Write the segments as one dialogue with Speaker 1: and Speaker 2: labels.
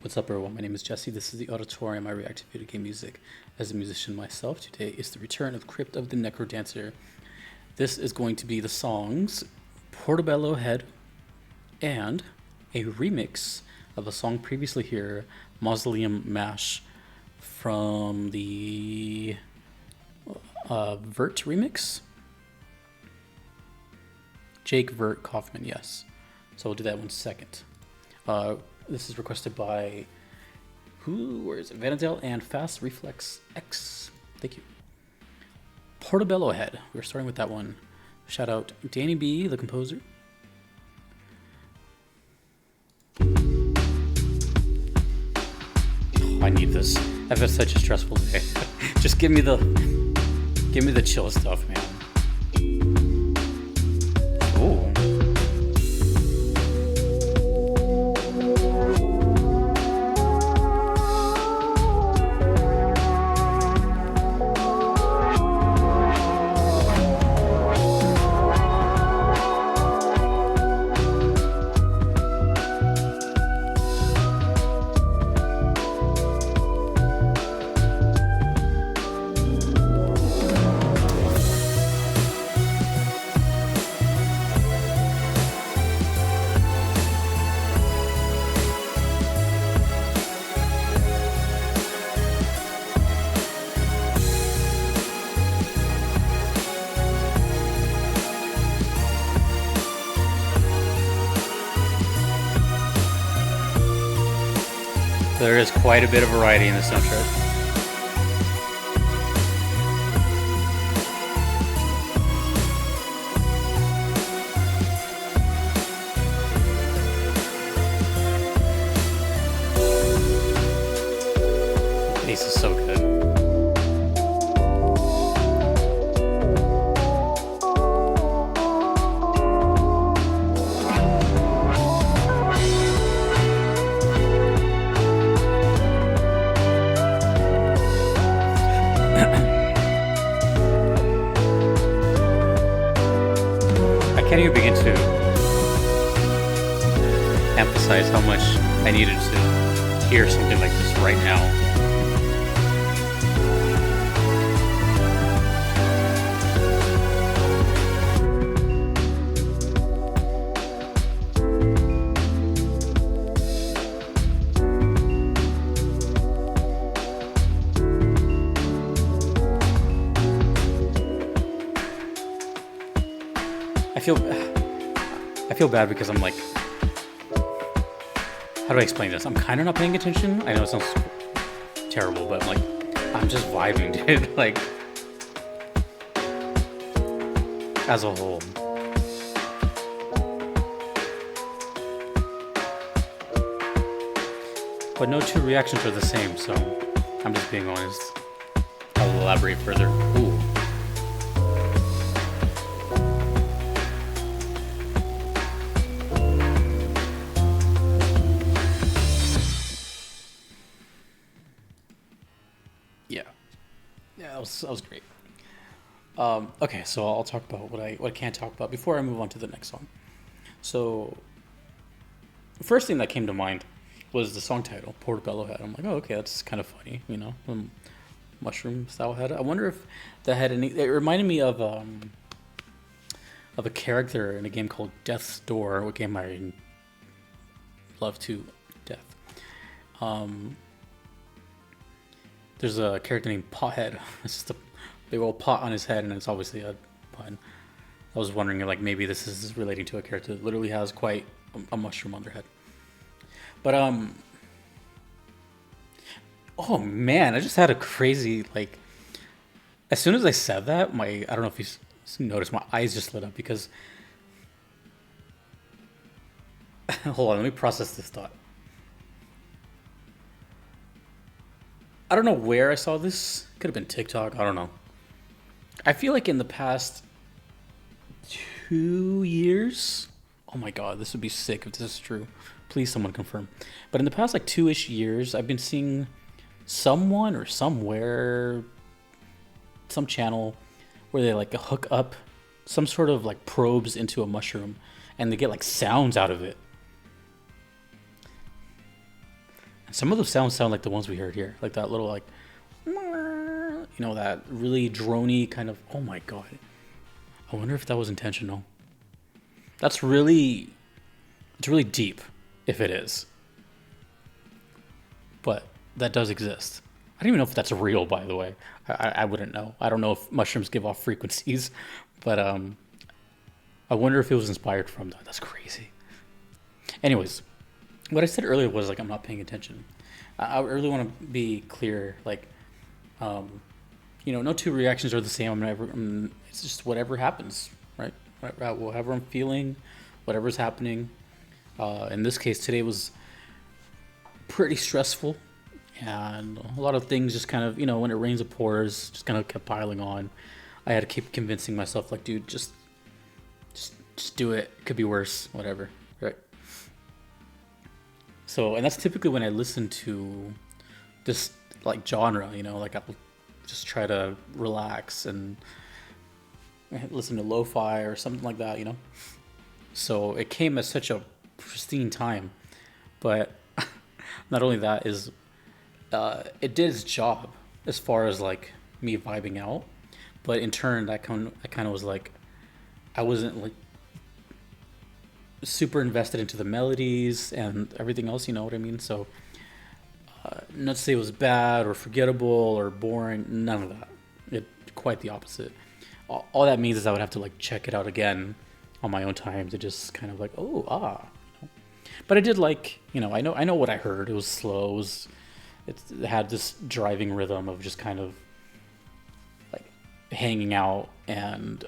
Speaker 1: What's up, everyone? My name is Jesse. This is the Auditorium. I react to video game music as a musician myself. Today is the return of Crypt of the NecroDancer. This is going to be the songs Portabellohead and a remix of a song previously here, Mausoleum Mash, from the Vert remix. Jake Vert Kaufman, yes. So we'll do that one second. This is requested by where is it? Vanadel and Fast Reflex X. Thank you. Portabellohead. We're starting with that one. Shout out Danny B, the composer. Oh, I need this. I've had such a stressful day. Just give me the chill stuff, man. Ooh. There is quite a bit of variety in the soundtrack. The bass is so good. I can't even begin to emphasize how much I needed to hear something like this right now. I feel bad because I'm like, how do I explain this? I'm kind of not paying attention. I know it sounds terrible, but I'm like, I'm just vibing, dude. Like, as a whole. But no two reactions are the same, so I'm just being honest. I'll elaborate further. Ooh. Yeah, that was great. Okay, so I'll talk about what I can't talk about before I move on to the next song. So, the first thing that came to mind was the song title, Portabellohead. I'm like, oh, okay, that's kind of funny, you know, mushroom style head. I wonder if that had any. It reminded me of a character in a game called Death's Door, a game I love to death. There's a character named Pothead. It's just a big old pot on his head, and it's obviously a pun. I was wondering, like, maybe this is relating to a character that literally has quite a mushroom on their head. But, oh man, I just had a crazy, like, as soon as I said that, I don't know if you noticed, my eyes just lit up because, hold on, let me process this thought. I don't know where I saw this. Could have been TikTok. I don't know. I feel like in the past 2 years. Oh my god, this would be sick if this is true. Please, someone confirm. But in the past like 2-ish years, I've been seeing someone or somewhere, some channel, where they like hook up some sort of like probes into a mushroom, and they get like sounds out of it. Some of those sounds sound like the ones we heard here, like that little like, that really drony kind of. Oh my god! I wonder if that was intentional. That's really, it's really deep, if it is. But that does exist. I don't even know if that's real, by the way. I wouldn't know. I don't know if mushrooms give off frequencies, but I wonder if it was inspired from that. That's crazy. Anyways, what I said earlier was like I'm not paying attention. I really want to be clear. Like, no two reactions are the same. It's just whatever happens, right? Whatever I'm feeling, whatever's happening. In this case, today was pretty stressful, and a lot of things just kind of, when it rains it pours, just kind of kept piling on. I had to keep convincing myself, like, dude, just do it. It could be worse, whatever, right? So, and that's typically when I listen to this like genre, like I'll just try to relax and listen to lo-fi or something like that, So it came at such a pristine time, but not only that is, it did its job as far as like me vibing out, but in turn I kind of was like, I wasn't like super invested into the melodies and everything else, you know what I mean? So not to say it was bad or forgettable or boring, none of that. Quite the opposite. All that means is I would have to like check it out again on my own time to just kind of like, But I did like, I know what I heard. It was slow. It had this driving rhythm of just kind of like hanging out, and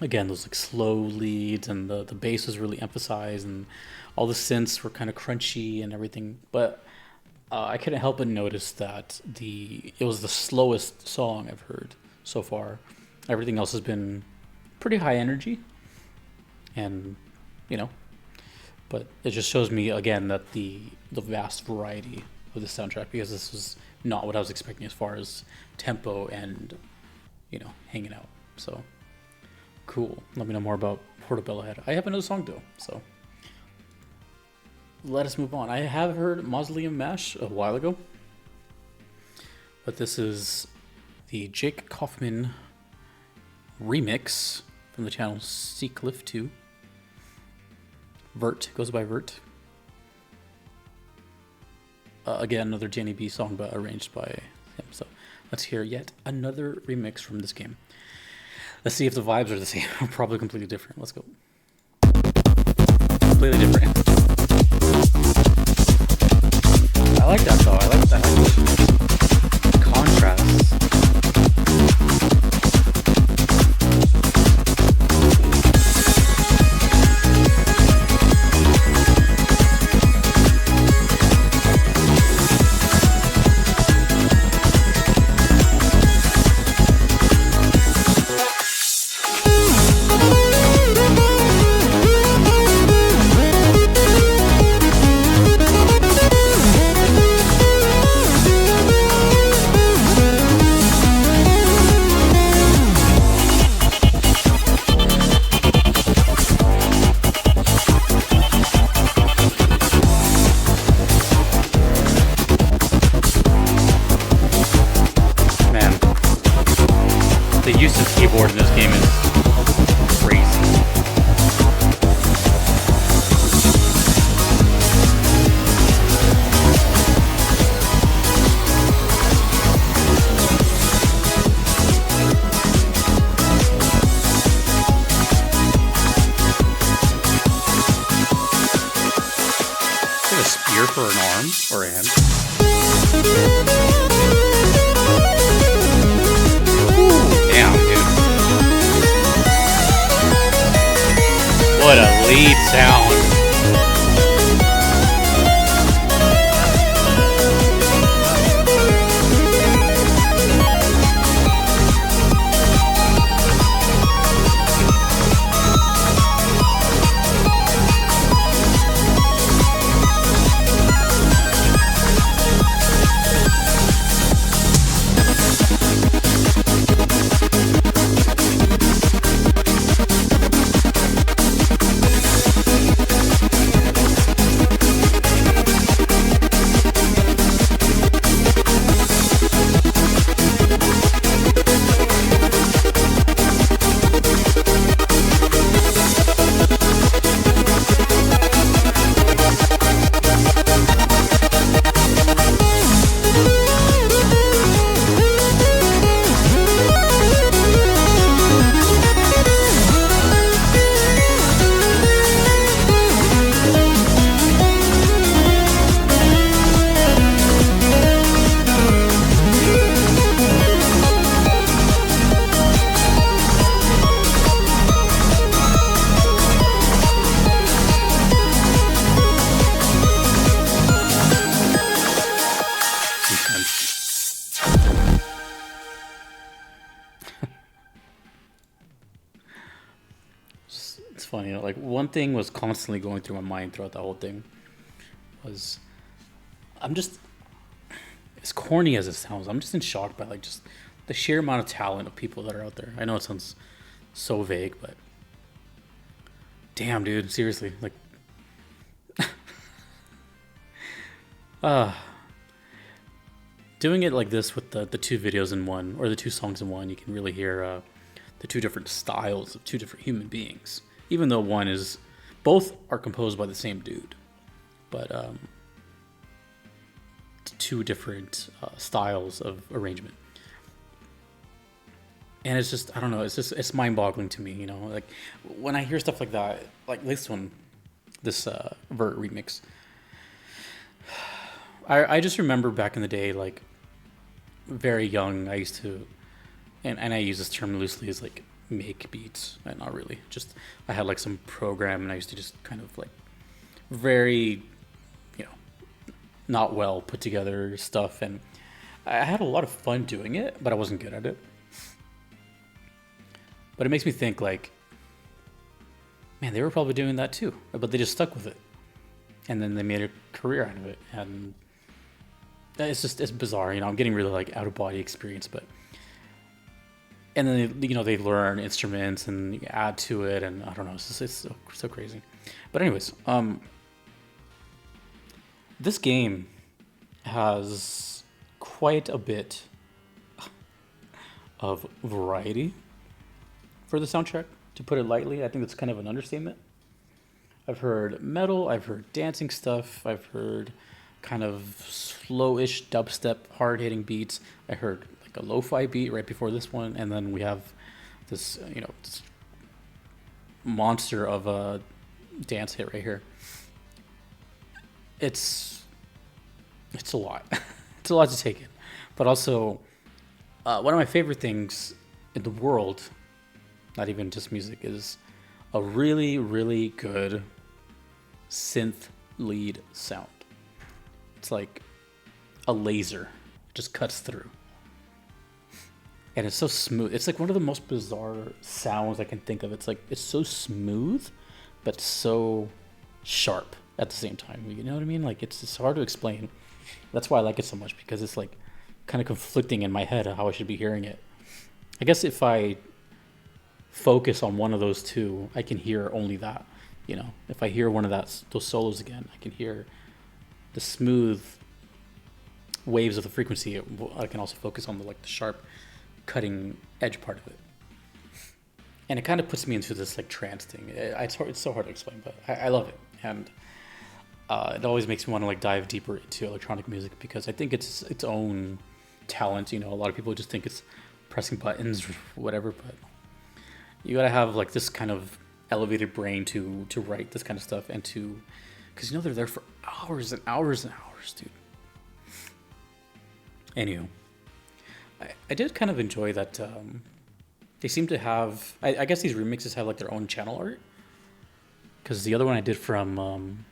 Speaker 1: again, those like slow leads, and the bass was really emphasized, and all the synths were kind of crunchy and everything. But I couldn't help but notice that it was the slowest song I've heard so far. Everything else has been pretty high energy, and but it just shows me again that the vast variety of the soundtrack, because this was not what I was expecting as far as tempo and hanging out. So cool. Let me know more about Portabellohead. I have another song though, so let us move on. I have heard Mausoleum Mash a while ago, but this is the Jake Kaufman remix from the channel Seacliff2. Vert, goes by Vert. Again, another Danny B song, but arranged by him. So let's hear yet another remix from this game. Let's see if the vibes are the same. Probably completely different. Let's go. Completely different. I like that though. I like that contrast. The use of keyboard in this game is crazy. Is it a spear for an arm or a hand? Damn, dude. What a lead sound. funny. Like one thing was constantly going through my mind throughout the whole thing was I'm just, as corny as it sounds, I'm just in shock by like just the sheer amount of talent of people that are out there. I know it sounds so vague, but damn, dude, seriously, like, doing it like this with the two videos in one, or the two songs in one, you can really hear the two different styles of two different human beings. Even though both are composed by the same dude, but two different styles of arrangement. And it's just, I don't know, it's mind-boggling to me, you know? Like, when I hear stuff like that, like this Vert remix, I just remember back in the day, like, very young, I used to, and I use this term loosely, as like, make beats, and not really. Just, I had like some program, and I used to just kind of like, very, you know, not well put together stuff, and I had a lot of fun doing it, but I wasn't good at it. But it makes me think, like, man, they were probably doing that too, but they just stuck with it. And then they made a career out of it. And it's bizarre, you know, I'm getting really, like, out-of-body experience, but... And then, they learn instruments and add to it, and I don't know, it's so crazy. But anyways, this game has quite a bit of variety for the soundtrack, to put it lightly. I think that's kind of an understatement. I've heard metal, I've heard dancing stuff, I've heard kind of slowish dubstep, hard-hitting beats. I heard like a lo-fi beat right before this one, and then we have this, this monster of a dance hit right here. It's a lot. It's a lot to take in. But also, one of my favorite things in the world, not even just music, is a really, really good synth lead sound. It's like a laser. It just cuts through. And it's so smooth. It's like one of the most bizarre sounds I can think of. It's like, it's so smooth, but so sharp at the same time. You know what I mean? Like, it's hard to explain. That's why I like it so much, because it's like kind of conflicting in my head how I should be hearing it. I guess if I focus on one of those two, I can hear only that. If I hear one of those solos again, I can hear the smooth waves of the frequency. I can also focus on the sharp cutting edge part of it, and it kind of puts me into this like trance thing. It's so hard to explain, but I love it, and it always makes me want to like dive deeper into electronic music, because I think it's its own talent. A lot of people just think it's pressing buttons or whatever, but you gotta have like this kind of elevated brain to write this kind of stuff, and because they're there for hours and hours and hours, dude. Anywho, I did kind of enjoy that they seem to have, I guess these remixes have like their own channel art, because the other one I did from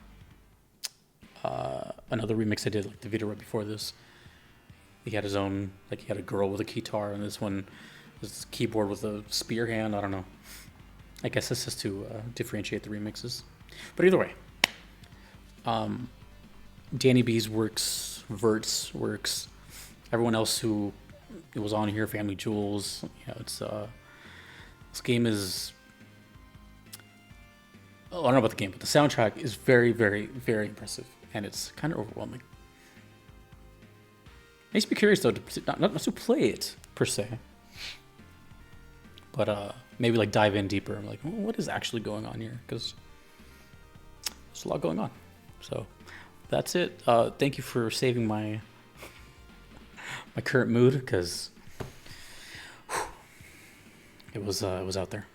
Speaker 1: another remix I did, like the video right before this, he had his own, like he had a girl with a guitar, and this one was keyboard with a spear hand. I don't know. I guess this is to differentiate the remixes. But either way, Danny B's works, Vert's works, everyone else who was on here, Family Jewels, it's this game is, I don't know about the game, but the soundtrack is very, very, very impressive, and it's kind of overwhelming. Makes me curious though, not to play it per se, but maybe like dive in deeper. I'm like, what is actually going on here? Because there's a lot going on. So that's it. Thank you for saving my current mood, because it was out there.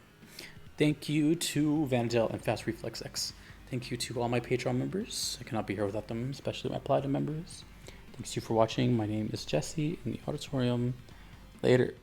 Speaker 1: Thank you to Vandal and Fast Reflex X. Thank you to all my Patreon members. I cannot be here without them, especially my Platinum members. Thanks to you for watching. My name is Jesse in the auditorium. Later.